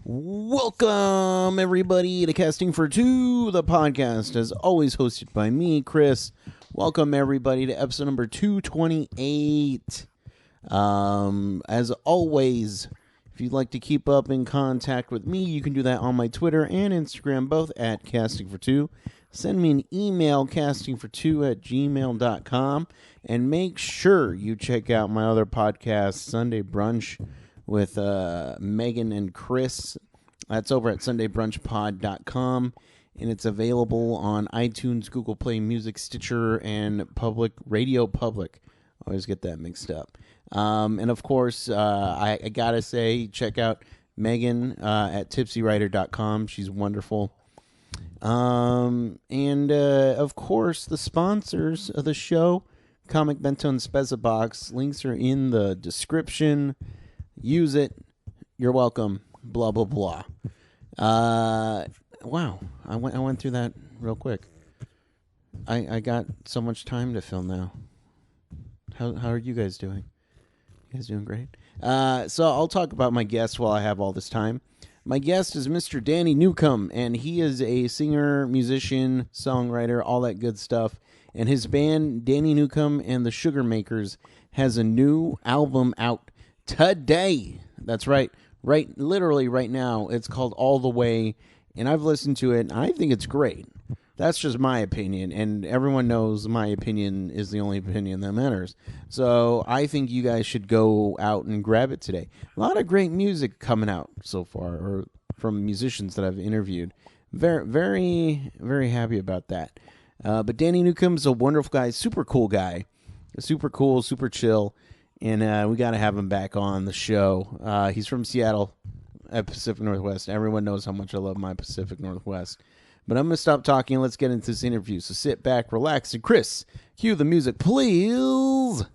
Welcome, everybody, to Casting for Two, the podcast, as always hosted by me, Chris. Welcome, everybody, to episode number 228. As always, if you'd like to keep up in contact with me, you can do that on my Twitter and Instagram, both at Casting for Two. Send me an email, castingfor2@gmail.com, and make sure you check out my other podcast, Sunday Brunch, with Megan and Chris. That's over at sundaybrunchpod.com, and it's available on iTunes, Google Play Music, Stitcher, and Public Radio Public. I always get that mixed up. And of course, I gotta say, check out Megan at tipsywriter.com. She's wonderful. And of course, the sponsors of the show, Comic Bento and Spezza Box. Links are in the description. Use it. You're welcome. Blah, blah, blah. Wow. I went through that real quick. I got so much time to fill now. How are you guys doing? You guys doing great? So I'll talk about my guest while I have all this time. My guest is Mr. Danny Newcomb, and he is a singer, musician, songwriter, all that good stuff. And his band, Danny Newcomb and the Sugarmakers, has a new album out today. That's right. Literally right now. It's called All the Way, and I've listened to it, and I think it's great. That's just my opinion, and everyone knows my opinion is the only opinion that matters. So I think you guys should go out and grab it today. A lot of great music coming out so far, or from musicians that I've interviewed. Very, very, very happy about that. But Danny Newcomb's a wonderful guy, super cool guy. Super cool, super chill. And we got to have him back on the show. He's from Seattle at Pacific Northwest. Everyone knows how much I love my Pacific Northwest. But I'm going to stop talking and let's get into this interview. So sit back, relax, and Chris, cue the music, please.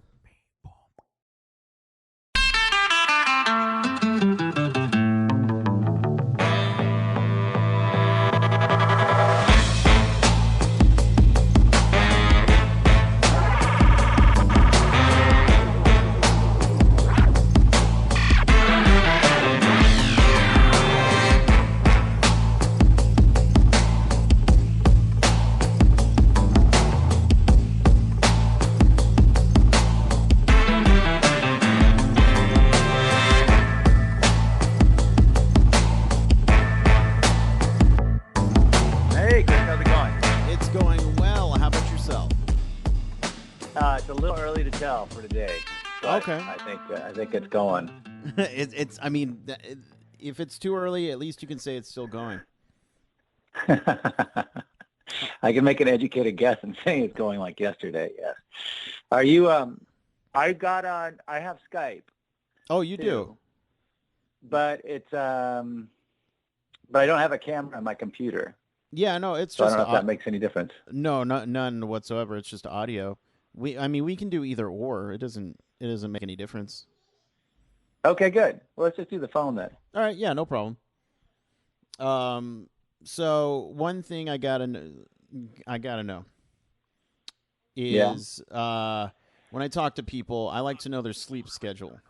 For today, okay. I think it's going. it's. I mean, if it's too early, at least you can say it's still going. I can make an educated guess and say it's going like yesterday. Yes. Are you? I got on. I have Skype. Oh, you too, do. But it's. But I don't have a camera on my computer. Yeah, no, it's so just. I don't know if that makes any difference. No, none whatsoever. It's just audio. We can do either or. It doesn't make any difference. Okay, good. Well, let's just do the phone then. All right, yeah, no problem. So one thing I gotta know is when I talk to people, I like to know their sleep schedule.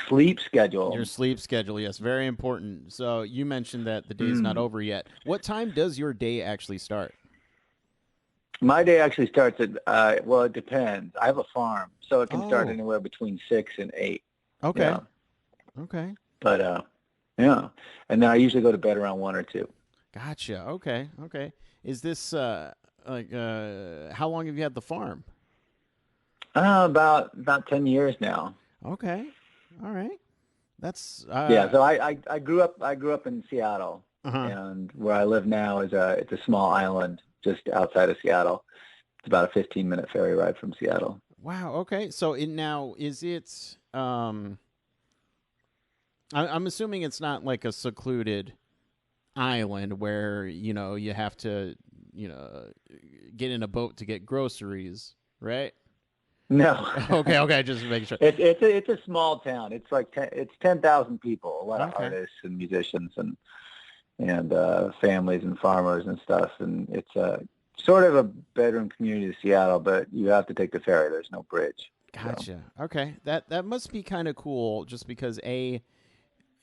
Sleep schedule. Your sleep schedule, yes, very important. So you mentioned that the day's not over yet. What time does your day actually start? My day actually starts at, well, it depends. I have a farm, so it can start anywhere between 6 and 8. Okay. Yeah. Okay. But, yeah. And then I usually go to bed around 1 or 2. Gotcha. Okay. Is this, how long have you had the farm? About 10 years now. Okay. All right. That's, yeah, so I grew up in Seattle, and where I live now is it's a small island just outside of Seattle. It's about a 15-minute ferry ride from Seattle. Wow. Okay. So is it? I'm assuming it's not like a secluded island where you have to get in a boat to get groceries, right? No. Okay. Just make sure. It's a small town. It's like it's 10,000 people. A lot of artists and musicians and families and farmers and stuff, and it's sort of a bedroom community of Seattle, but you have to take the ferry. There's no bridge. So. Gotcha. Okay, that must be kind of cool, just because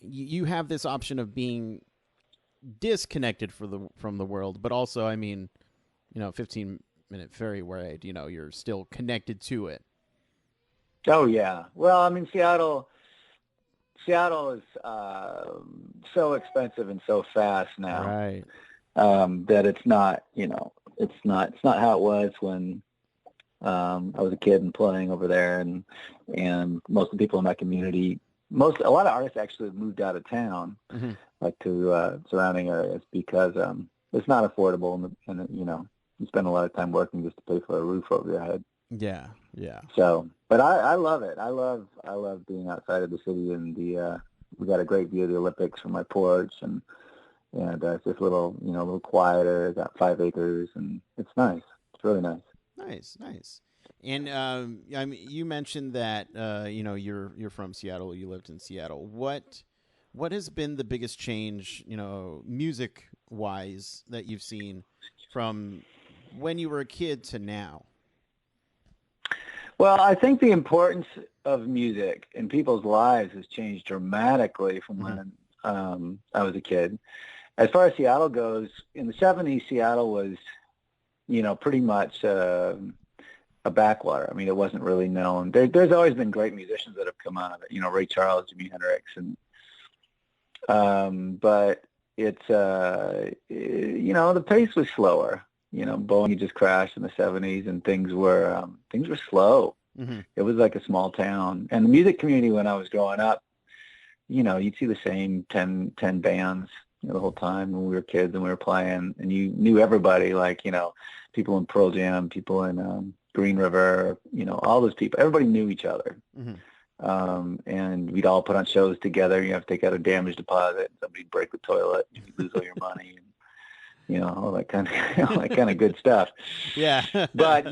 you have this option of being disconnected from the world, but also, I mean, 15-minute ferry ride, you're still connected to it. Oh yeah. Well, I mean, Seattle is so expensive and so fast now, Right. that it's not, it's not how it was when I was a kid and playing over there, and most of the people in my community, a lot of artists actually moved out of town, Mm-hmm. like to surrounding areas, because it's not affordable, and you spend a lot of time working just to pay for a roof over your head. Yeah. Yeah. So, but I love it. I love being outside of the city, and we got a great view of the Olympics from my porch, and it's just a little quieter. Got 5 acres, and it's nice. It's really nice. Nice. Nice. And I mean, you mentioned that you're from Seattle. You lived in Seattle. What has been the biggest change, music wise, that you've seen from when you were a kid to now? Well, I think the importance of music in people's lives has changed dramatically from Mm-hmm. when I was a kid. As far as Seattle goes, in the 70s, Seattle was, pretty much a backwater. I mean, it wasn't really known. There's always been great musicians that have come out of it, Ray Charles, Jimi Hendrix, and but it's the pace was slower. Boeing had just crashed in the 70s, and things were slow. Mm-hmm. It was like a small town. And the music community, when I was growing up, you'd see the same 10 bands, the whole time when we were kids and we were playing, and you knew everybody, like, people in Pearl Jam, people in Green River, all those people. Everybody knew each other. Mm-hmm. And we'd all put on shows together. You have to take out a damage deposit. Somebody'd break the toilet, and you lose all your money, and all that kind of all that kind of good stuff. Yeah. But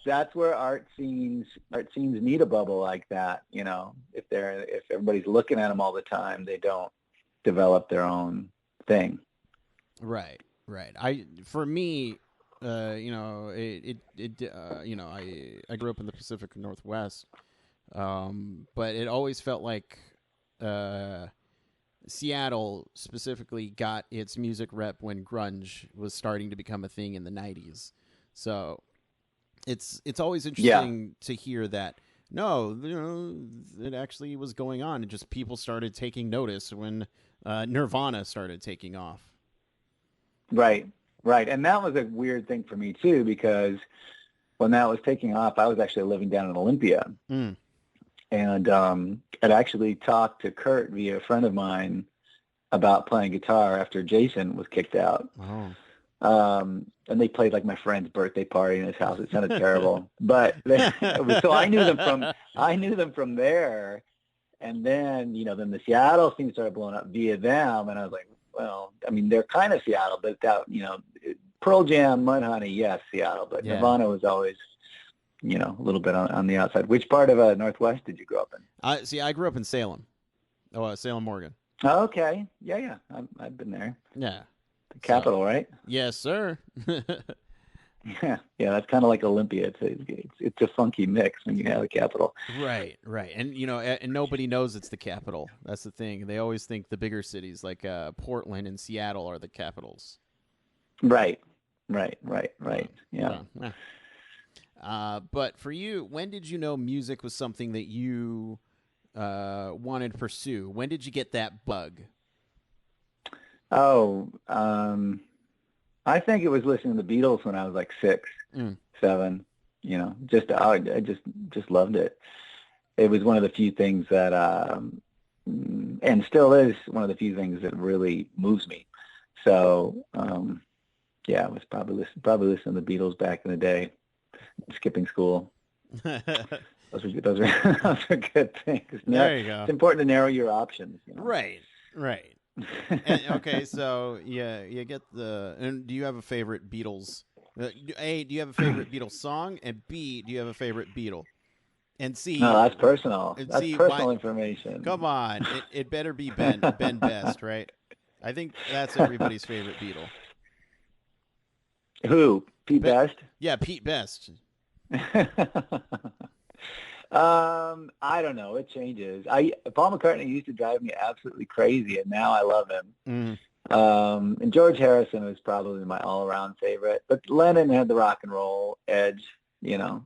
that's where art scenes need a bubble like that. If everybody's looking at them all the time, they don't develop their own thing. Right. For me, I grew up in the Pacific Northwest, but it always felt like Seattle specifically got its music rep when grunge was starting to become a thing in the 90s. So it's always interesting to hear that. No, it actually was going on, and just people started taking notice when Nirvana started taking off. Right. And that was a weird thing for me too, because when that was taking off, I was actually living down in Olympia. Mm. And I'd actually talked to Kurt via a friend of mine about playing guitar after Jason was kicked out. Oh. And they played like my friend's birthday party in his house. It sounded terrible, but so I knew them from there. And then then the Seattle scene started blowing up via them, and I was like, well, I mean, they're kind of Seattle, but that Pearl Jam, Mudhoney, yes, Seattle, but Yeah. Nirvana was always a little bit on the outside. Which part of Northwest did you grow up in? I grew up in Salem. Salem, Oregon. Oh, okay. Yeah. I've been there. Yeah. The capital, right? Yes, sir. Yeah. That's kind of like Olympia. It's a funky mix when you have a capital. Right. And, and nobody knows it's the capital. That's the thing. They always think the bigger cities like Portland and Seattle are the capitals. Right. Yeah. But for you, when did you know music was something that you wanted to pursue? When did you get that bug? Oh, I think it was listening to the Beatles when I was like 6, 7. I just loved it. It was one of the few things that, and still is one of the few things that really moves me. So, I was probably listening to the Beatles back in the day, skipping school. Those are good things. There you go. It's important to narrow your options. Right. And, okay, so you get the. And do you have a favorite Beatles? A, do you have a favorite Beatles song? And B, do you have a favorite Beatle? And C. No, that's personal. And that's C, personal information. Come on, it better be Ben Best, right? I think that's everybody's favorite Beatle. Who? Pete Best? Yeah, Pete Best. I don't know. It changes. Paul McCartney used to drive me absolutely crazy, and now I love him. Mm. And George Harrison was probably my all-around favorite, but Lennon had the rock and roll edge, you know.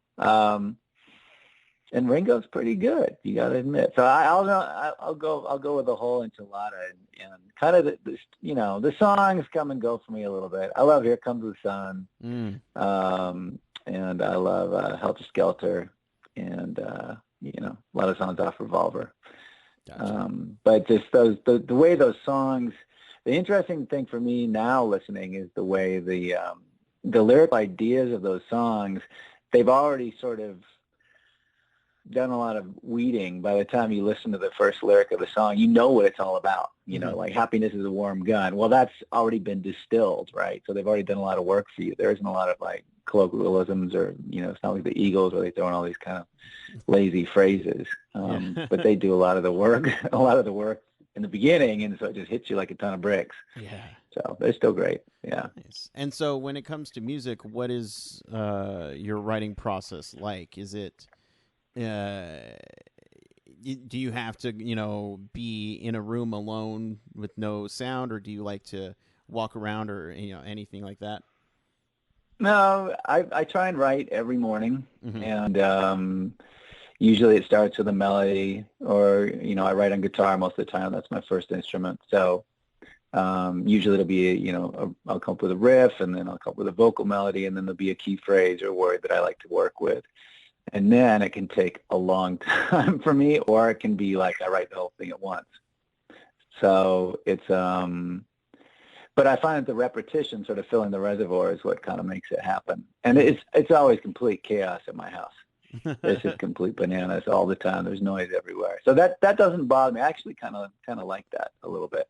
And Ringo's pretty good, you got to admit. So I'll go with the whole enchilada, and kind of the songs come and go for me a little bit. I love Here Comes the Sun, and I love Helter Skelter, and a lot of songs off Revolver. Gotcha. But just the way those songs. The interesting thing for me now listening is the way the lyrical ideas of those songs. They've already sort of done a lot of weeding. By the time you listen to the first lyric of the song, you know what it's all about. You know, like happiness is a warm gun. Well, that's already been distilled, right? So they've already done a lot of work for you. There isn't a lot of like colloquialisms, or it's not like the Eagles where they throw in all these kind of lazy phrases. But they do a lot of the work in the beginning, and so it just hits you like a ton of bricks. Yeah. So they're still great. Yeah. Nice. And so when it comes to music, what is your writing process like? Is it do you have to, be in a room alone with no sound, or do you like to walk around, or anything like that? No, I try and write every morning, and usually it starts with a melody, or I write on guitar most of the time. That's my first instrument. So usually it'll be I'll come up with a riff, and then I'll come up with a vocal melody, and then there'll be a key phrase or word that I like to work with. And then it can take a long time for me, or it can be like I write the whole thing at once. So it's, but I find that the repetition, sort of filling the reservoir, is what kind of makes it happen. And it's always complete chaos at my house. It's just complete bananas all the time. There's noise everywhere. So that doesn't bother me. I actually kind of like that a little bit.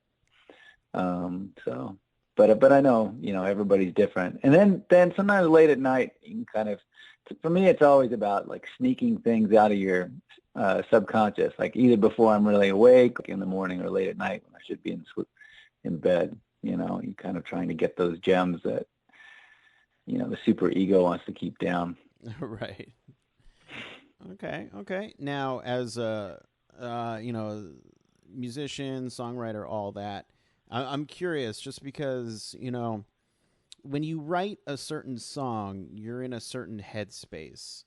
But I know, everybody's different. And then sometimes late at night, you can kind of, for me, it's always about like sneaking things out of your subconscious, like either before I'm really awake, like in the morning, or late at night when I should be in bed. You kind of trying to get those gems that, the super ego wants to keep down. Right. Okay. Now, as a musician, songwriter, all that, I'm curious, just because when you write a certain song, you're in a certain headspace.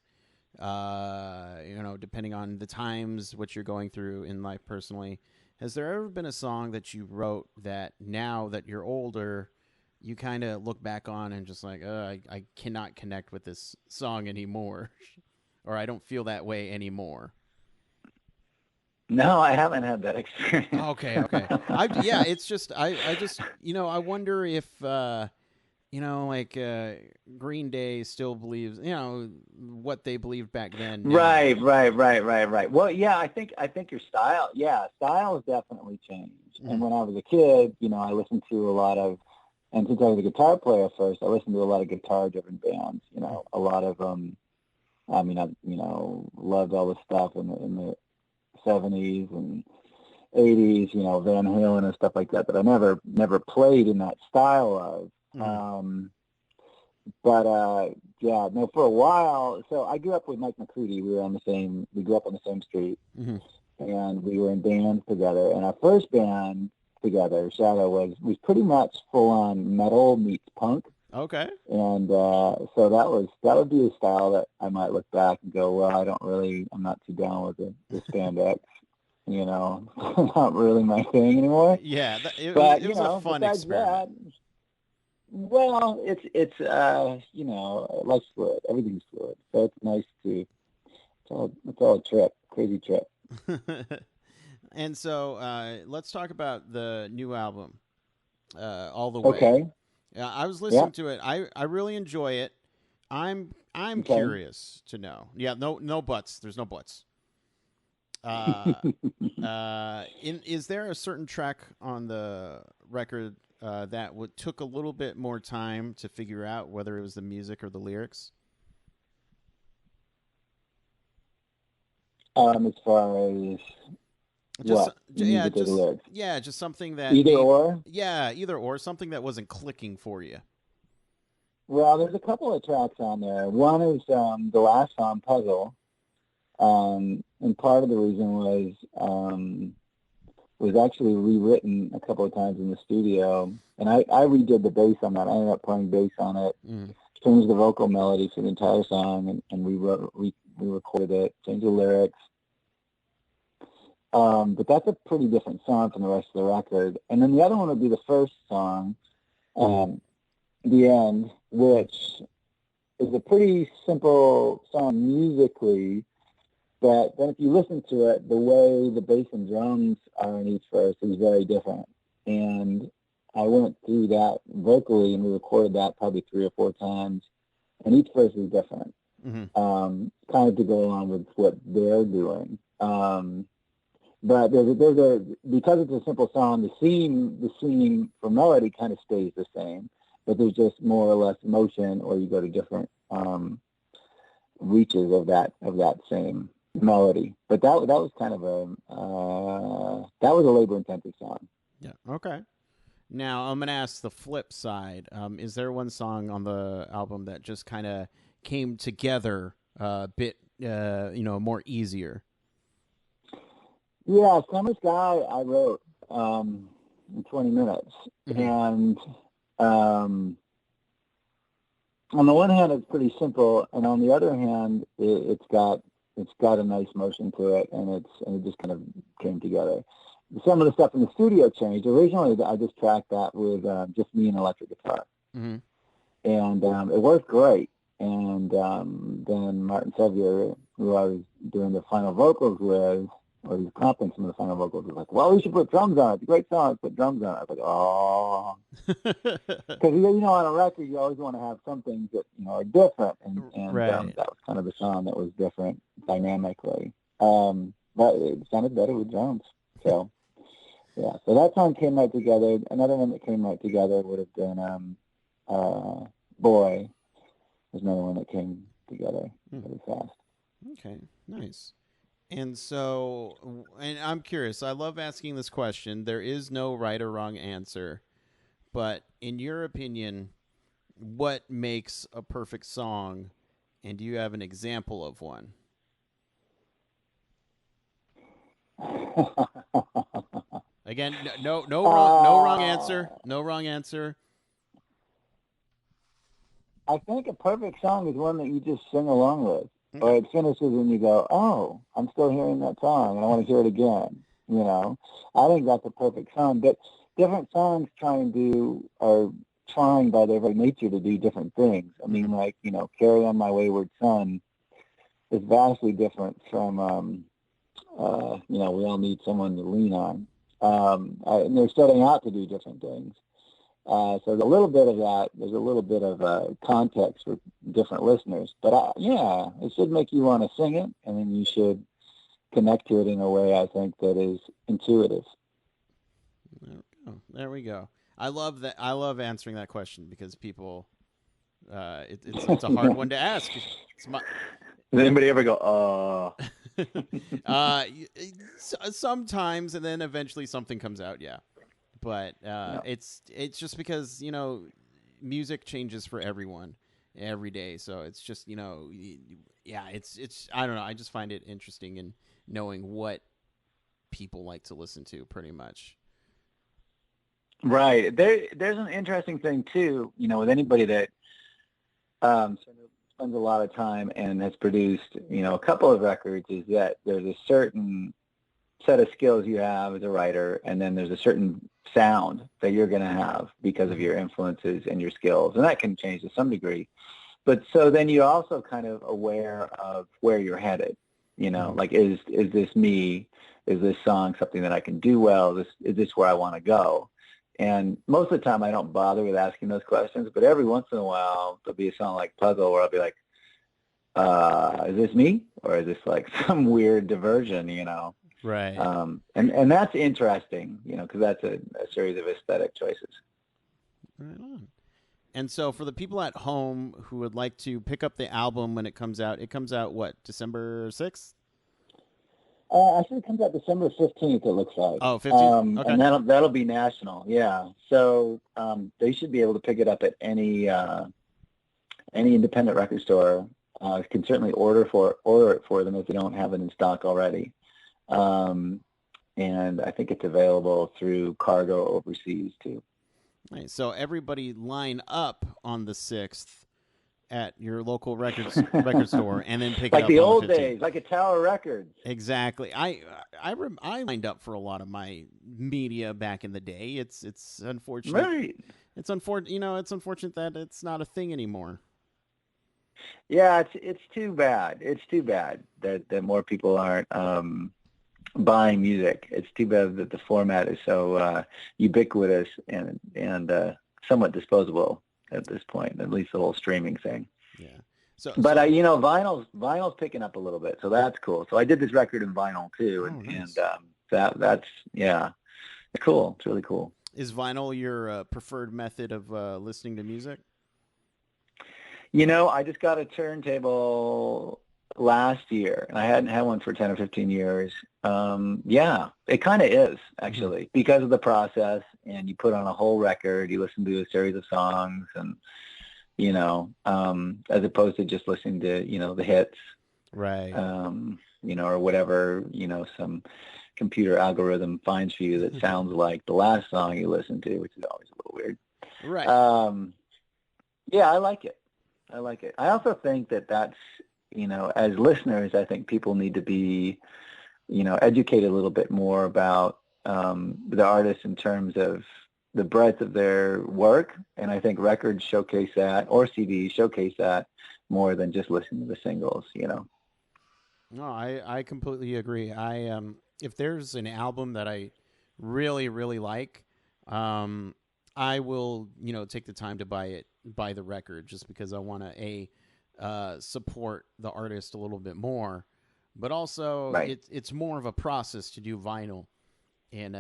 Depending on the times, what you're going through in life personally. Has there ever been a song that you wrote that now that you're older, you kind of look back on and just like, I cannot connect with this song anymore, or I don't feel that way anymore? No, I haven't had that experience. Okay. It's just I just I wonder if Green Day still believes what they believed back then. Now. Right. Well, yeah, I think your style has definitely changed. Mm-hmm. And when I was a kid, I listened to a lot of, and since I was a guitar player first, I listened to a lot of guitar-driven bands. A lot of I loved all the stuff in the 70s and 80s, Van Halen and stuff like that I never played in that style of. Mm-hmm. For a while, so I grew up with Mike McCready. We grew up on the same street, mm-hmm. and we were in bands together. And our first band together, Shadow, was pretty much full on metal meets punk. Okay. And so that would be a style that I might look back and go, well, I'm not too down with the spandex. Not really my thing anymore. Yeah, it was a fun experiment. Well, it's life's fluid. Everything's fluid. So it's nice to. It's all a trip, crazy trip. And so let's talk about the new album, All the Way. Okay. Yeah, I was listening to it. I really enjoy it. I'm curious to know. Yeah, no buts. There's no buts. Is there a certain track on the record that took a little bit more time to figure out whether it was the music or the lyrics? As far as just lyrics? Yeah, just something that or. Yeah, either or, something that wasn't clicking for you. Well, there's a couple of tracks on there. One is the last song, Puzzle. And part of the reason was actually rewritten a couple of times in the studio. And I redid the bass on that. I ended up playing bass on it, changed the vocal melody for the entire song, and we recorded it, changed the lyrics. But that's a pretty different song from the rest of the record. And then the other one would be the first song, The End, which is a pretty simple song musically, but then if you listen to it, the way the bass and drums are in each verse is very different. And I went through that vocally, and we recorded that probably 3 or 4 times, and each verse is different, kind of to go along with what they're doing. But because it's a simple song, the theme for melody kind of stays the same, but there's just more or less motion, or you go to different reaches of that same melody. But that was kind of that was a labor-intensive song. Yeah. Okay. Now I'm gonna ask the flip side. Is there one song on the album that just kind of came together a bit, more easier? Yeah, Summer Sky I wrote in 20 minutes, and on the one hand it's pretty simple, and on the other hand it's got a nice motion to it, and it just kind of came together. Some of the stuff in the studio changed. Originally, I just tracked that with just me and electric guitar, and it worked great. And then Martin Sevier, who I was doing the final vocals with, or he was comping some of the final vocals, was like, "Well, we should put drums on it. It's a great song. Let's put drums on it." I was like, "Oh," because on a record you always want to have some things that are different, and right. That was kind of the song that was different dynamically, but it sounded better with drums. So. Yeah, so that song came right together. Another one that came right together would have been Boy. There's another one that came together really fast. Okay, nice. And so, and I'm curious, I love asking this question. There is no right or wrong answer, but in your opinion, what makes a perfect song, and do you have an example of one? Again, no wrong answer. No wrong answer. I think a perfect song is one that you just sing along with, or it finishes and you go, "Oh, I'm still hearing that song, and I want to hear it again." I think that's a perfect song. But different songs are trying by their very nature to do different things. I mean, like "Carry On My Wayward Son" is vastly different from we all need someone to lean on. And they're setting out to do different things. So there's a little bit of that. There's a little bit of context for different listeners. But it should make you want to sing it, and then you should connect to it in a way I think that is intuitive. There we go. I love that. I love answering that question because people, it's a hard one to ask. Does anybody ever go, sometimes, and then eventually something comes out. Yeah. But it's just because music changes for everyone every day, so it's just it's I don't know. I just find it interesting in knowing what people like to listen to, pretty much. Right. There's an interesting thing too. With anybody that spends a lot of time and has produced a couple of records, is that there's a certain set of skills you have as a writer, and then there's a certain sound that you're going to have because of your influences and your skills, and that can change to some degree. But so then you're also kind of aware of where you're headed. Like is this me? Is this song something that I can do well? Is this where I want to go? And most of the time I don't bother with asking those questions, but every once in a while there'll be a song like Puzzle where I'll be like, is this me, or is this like some weird diversion? Right. And that's interesting, because that's a series of aesthetic choices. Right on. And so for the people at home who would like to pick up the album when it comes out what, December 6th? Actually, it comes out December 15th, it looks like. Oh, 15th? Okay. And that'll be national, yeah. So they should be able to pick it up at any independent record store can certainly order it for them if they don't have it in stock already. And I think it's available through Cargo overseas too. Right, so everybody line up on the 6th at your local record store, and then pick it like up the on old the 15th. days, like a Tower Records. Exactly. I lined up for a lot of my media back in the day. It's unfortunate. Right. It's unfortunate. It's unfortunate that it's not a thing anymore. Yeah, it's too bad. It's too bad that more people aren't buying music. It's too bad that the format is so ubiquitous and somewhat disposable at this point. At least the whole streaming thing. Yeah. But vinyl's picking up a little bit, so that's cool. So I did this record in vinyl too, nice. and that's cool. It's really cool. Is vinyl your preferred method of listening to music? I just got a turntable last year, and I hadn't had one for 10 or 15 years. It kind of is, actually, because of the process, and you put on a whole record, you listen to a series of songs, and, as opposed to just listening to, the hits. Right. Or whatever, some computer algorithm finds for you that sounds like the last song you listened to, which is always a little weird. Right. I like it. I also think that's, as listeners, I think people need to be, educated a little bit more about the artists in terms of the breadth of their work. And I think records showcase that, or CDs showcase that more than just listening to the singles, No, I completely agree. If there's an album that I really, really like, I will, take the time to buy the record, just because I want to support the artist a little bit more, but also right. it's more of a process to do vinyl, and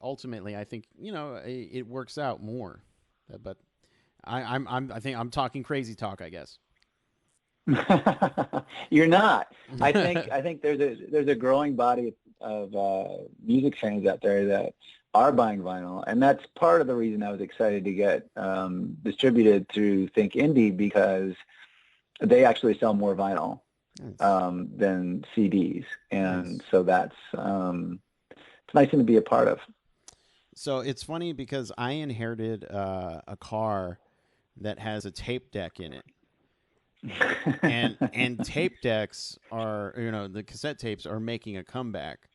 ultimately I think it works out more. But I think I'm talking crazy talk, I guess. You're not. I think there's a growing body of music fans out there that are buying vinyl, and that's part of the reason I was excited to get distributed through Think Indie, because they actually sell more vinyl than CDs, and so that's it's a nice thing to be a part of. So it's funny because I inherited a car that has a tape deck in it. and tape decks are, the cassette tapes are making a comeback.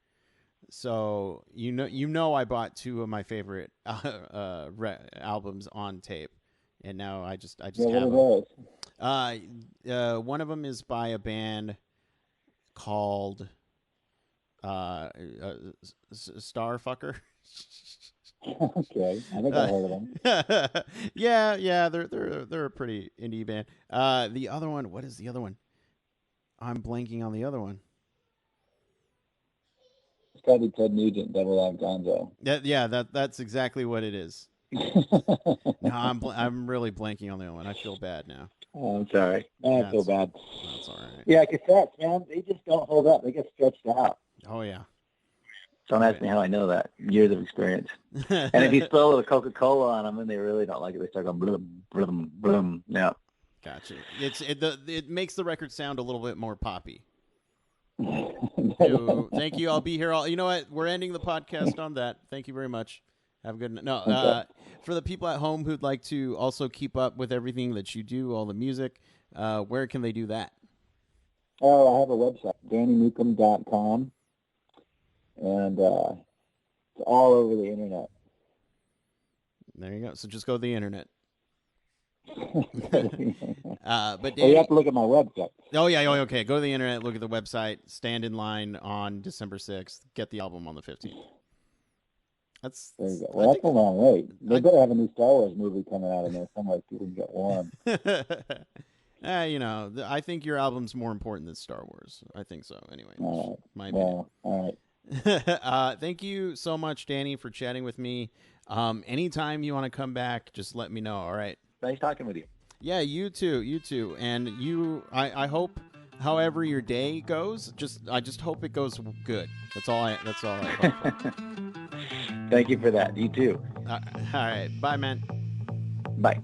So I bought two of my favorite albums on tape, and now I just have them. One of them is by a band called Starfucker. Okay, I think I heard of them. yeah, they're a pretty indie band. The other one, what is the other one? I'm blanking on the other one. It's got to be Ted Nugent, Double Live Gonzo. That's exactly what it is. No, I'm really blanking on the other one. I feel bad now. Oh, I'm sorry. I feel bad. That's all right. Yeah, cassettes, man, they just don't hold up. They get stretched out. Oh yeah. Don't ask me how I know that. Years of experience. And if you spill a Coca-Cola on them and they really don't like it, they start going bloom, bloom, bloom. Yeah. Gotcha. It makes the record sound a little bit more poppy. Thank you. I'll be here. You know what? We're ending the podcast on that. Thank you very much. Have a good night. No, for the people at home who'd like to also keep up with everything that you do, all the music, where can they do that? Oh, I have a website, DannyNewcomb.com. And it's all over the internet. There you go. So just go to the internet. But Danny, you have to look at my website. Oh yeah, okay. Go to the internet, look at the website, stand in line on December 6th, get the album on the 15th. There you go. Well, that's a long wait. They better have a new Star Wars movie coming out in there somewhere so people can get warm. I think your album's more important than Star Wars. I think so. Anyway, my opinion. Well, all right. Thank you so much, Danny, for chatting with me. Anytime you want to come back, just let me know. All right. Nice talking with you. Yeah, you too. And I hope, however your day goes, I just hope it goes good. That's all I hope. Thank you for that. You too. All right. Bye, man. Bye.